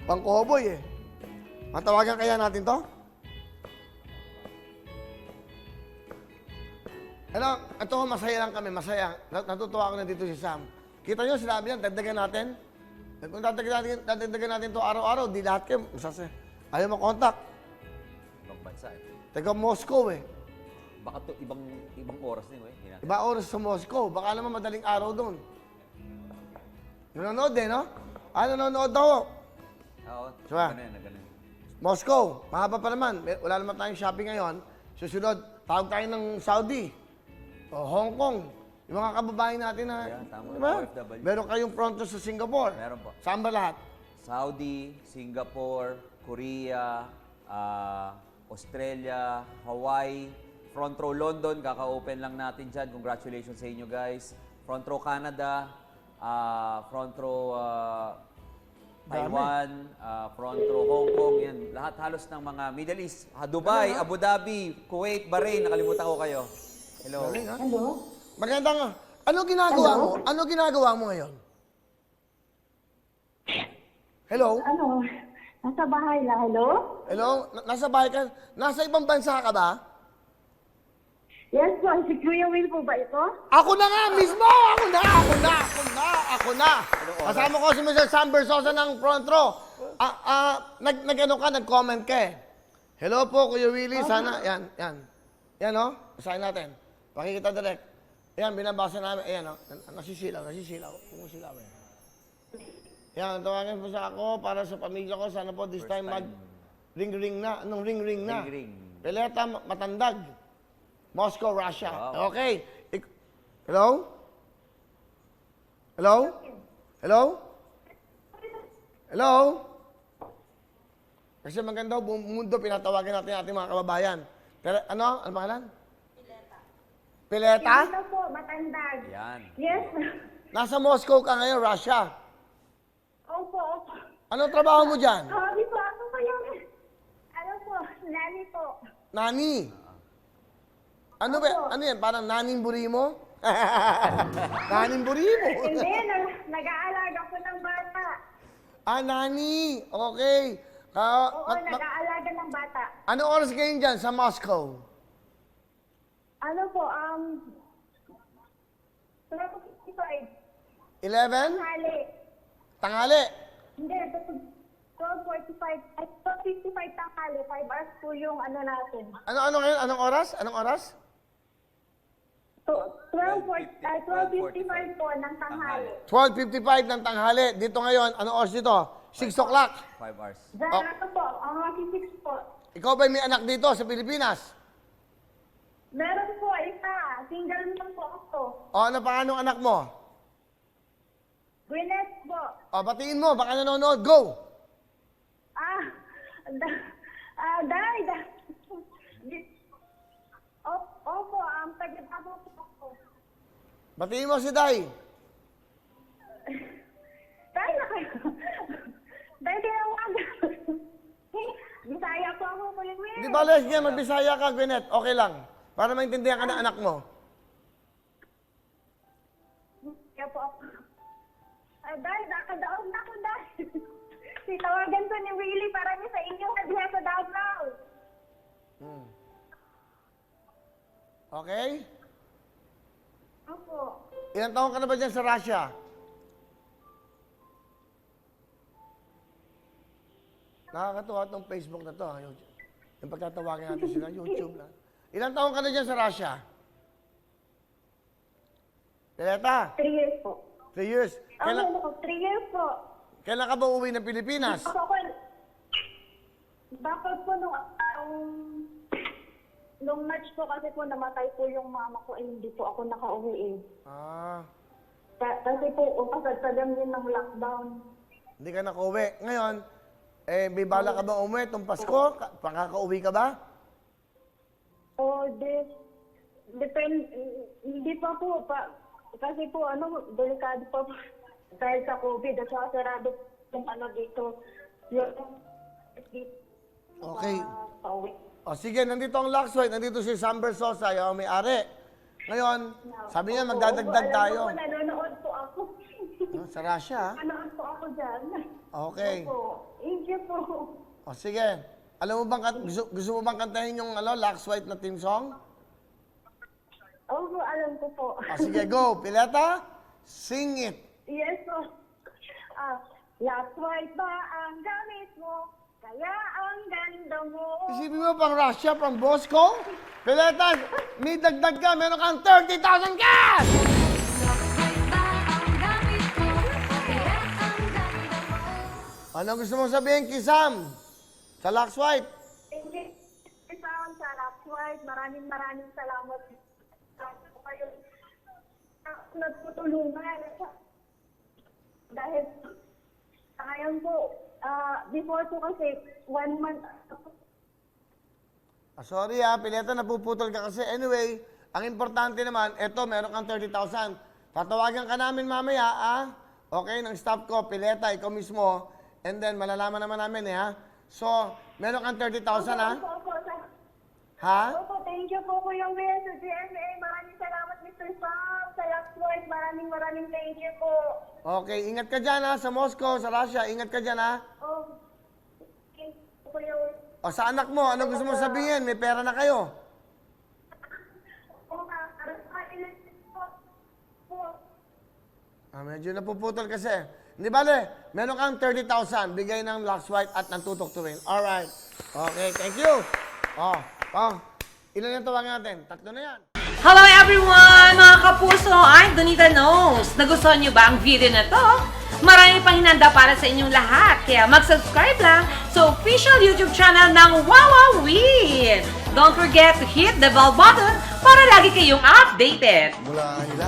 Pang-cowboy eh. Matawagan kaya natin to? Ano, ito masaya lang kami, masaya. Natutuwa ako na dito si Sam. Kita nyo, sinabi niya, dagdagan natin. Kung dagdagan natin to araw-araw, di lahat kayo, masasaya. Ayaw mo contact. Ibang bansa eh. Taga Moscow eh. Baka to ibang oras din eh. Iba oras sa Moscow. Baka naman madaling araw doon. Nanonood eh, no? Nanonood ako. Oo, Diba? ganun. Moscow, mahaba pa naman. Wala naman tayong shopping ngayon. Susunod, tawag tayo ng Saudi. O Hong Kong. Yung mga kababayan natin na, Yeah, tama. diba? OFW. Meron kayong pronto sa Singapore. Meron po. Saan ba lahat? Saudi, Singapore, Korea, Australia, Hawaii, Front Row London, kaka-open lang natin dyan. Congratulations sa inyo guys. Front Row Canada, Front Row Taiwan, Front Row Hong Kong, yan. Lahat halos ng mga Middle East. Dubai, Abu Dhabi, Kuwait, Bahrain, nakalimutan ko kayo. Hello. Galing, ha? Hello? Maganda nga. Ano ginagawa mo? Ano ginagawa mo ngayon? Hello? Ano? Nasa bahay lang. Hello? Hello? Nasa bahay ka? Nasa ibang bansa ka ba? Yes po. Si Kuya Will po ba ito? Ako na nga mismo! Ako na! Kasama ko si Mr. Sam Bersosa ng front row. Nag-comment ka eh. Hello po, Kuya Willie. Sana, yan. Yan o, basahin natin. Pakikita direct. Yan, binabasa namin. Ayan o, nasisilaw. Sumusilaw eh. Yan, tawagan po sa ako para sa pamilya ko. Sana po this time ring-ring na. Anong ring-ring na? Ring-ring. Peleta Matandag. Moscow, Russia. Wow. Okay. Hello? Hello? Hello? Hello? Kasi maganda buong mundo, pinatawagan natin ating mga kababayan. Pero ano? Ano pangalan? Pileta? Ito po. Matandag. Yan. Yes. Nasa Moscow ka ngayon, Russia. Opo. Anong trabaho mo dyan? Sabi po, ako po yung... Ano po? Nani po. Nani? Ano ba? Ano yan? Parang naning burimo? Naning burimo? Hindi. Nag-aalaga po ng bata. Nani. Okay. Oo, nag-aalaga ng bata. Anong oras kayo dyan sa Moscow? Ano po? 12:55. 11? Tanghali. Tanghali. Hindi, 12:45. Ay, 12:55 tanghali. 5 hours po yung ano natin. Ano ngayon? Anong oras? Anong oras? 12:55 po ng tanghali. 12:55 ng tanghali. Dito ngayon, anong oras dito? 6 o'clock. 5 hours. Diyan ako po, ang 6 po. Ikaw ba may anak dito sa Pilipinas? Meron po, isa. Single mom po ako. Ano pa anong anak mo? Gwyneth po. Batiin mo, baka nanonood. Go! Day. Opo, taga-tabo po ako. Batiin mo si Day. Day na kayo. Day, tinawagan. Bisaya po ako, Kuya Will. Di ba, Leslie, magbisaya ka, Gwyneth? Okay lang. Para maintindihan ka ng anak mo. Kaya po ako. Day, nakadaog na ako, Day. Sitawagan ko ni Willie para niya sa inyo diha sa Davao. Okay? Opo. Ilang taon ka na ba dyan sa Russia? Nakakatuwa itong Facebook na to. Yung pagtatawagin natin sila, YouTube lang. Ilang taon ka na dyan sa Russia? Pileta? 3 years po. 3 years. Kailan, Ako, 3 years po. kailan ka ba uwi ng Pilipinas? Bakit po nung March po kasi po namatay po yung mama ko hindi po ako nakauwi eh. Kasi po pasagsagan din ng lockdown. Hindi ka nakauwi. Ngayon, may bala ka ba umuwi itong Pasko? Pakakauwi ka ba? Depende, hindi pa po. Kasi po, delikado pa po. Dahil sa COVID, at saka sarado yung dito. Okay. Pauwi. Sige, nandito ang Luxway. Nandito si Sam Bersosa, yung may-ari. Ngayon, sabi niya magdadagdag tayo. Alam ko, nanonood po ako. Sa Russia, ha? Ano po ako dyan? Okay. Opo. Thank you po. O, sige. Alam mo bang, gusto mo bang kantahin yung Lux White na team song? Opo, alam ko po. O, sige, go. Pileta, sing it. Yes po. Last white ba ang gamit mo? Kaya ang ganda mo. Isipin mo, pang Russia, pang Bosco? Pileta, may dagdag ka, meron kang 30,000 cash! Ano gusto mong sabihin, Kisam? Sa Lux White? Thank you. Isang sa last white. Maraming salamat. Kayo nagtutulungan. Dahil ngayon po, before po kasi 1 month. Sorry Pileta, napuputol ka kasi. Anyway, ang importante naman, eto, meron kang 30,000. Tatawagan ka namin mamaya, Okay, ng staff ko, Pileta, ikaw mismo. And then, malalaman naman namin, So, meron kang 30,000, Opo, Ha? Opo, thank you po Kuya Will sa GMA. Maraming salamat Mr. Sam. Sa last white, maraming thank you po. Okay, ingat ka dyan, Sa Moscow, sa Russia, ingat ka dyan, Oh, thank you Kuya Will. O, sa anak mo, ano gusto mo sabihin? May pera na kayo. Medyo napuputol kasi. Hindi bale, meron kang 30,000, bigay ng Lux White at ng tutok tuwin. Alright. Okay, thank you. Ilan yung tawagan natin? 3 na yan. Hello everyone! Mga kapuso, I'm Donita Knows. Nagustuhan niyo ba ang video na to? Marami pang hinanda para sa inyong lahat. Kaya mag-subscribe lang sa official YouTube channel ng Wowowin. Don't forget to hit the bell button para lagi kayong updated. Mula nila.